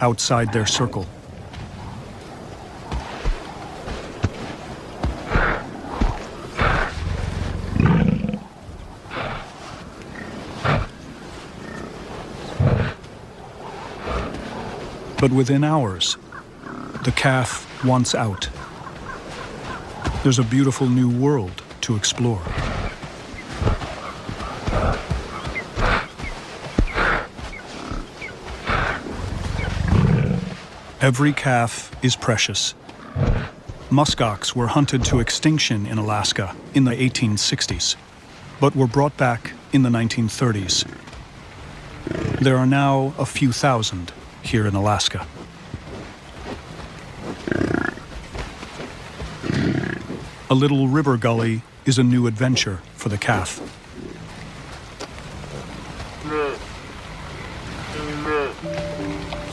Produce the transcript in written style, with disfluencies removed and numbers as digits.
outside their circle. But within hours, the calf wants out. There's a beautiful new world to explore. Every calf is precious. Muskox were hunted to extinction in Alaska in the 1860s, but were brought back in the 1930s. There are now a few thousand here in Alaska. A little river gully is a new adventure for the calf.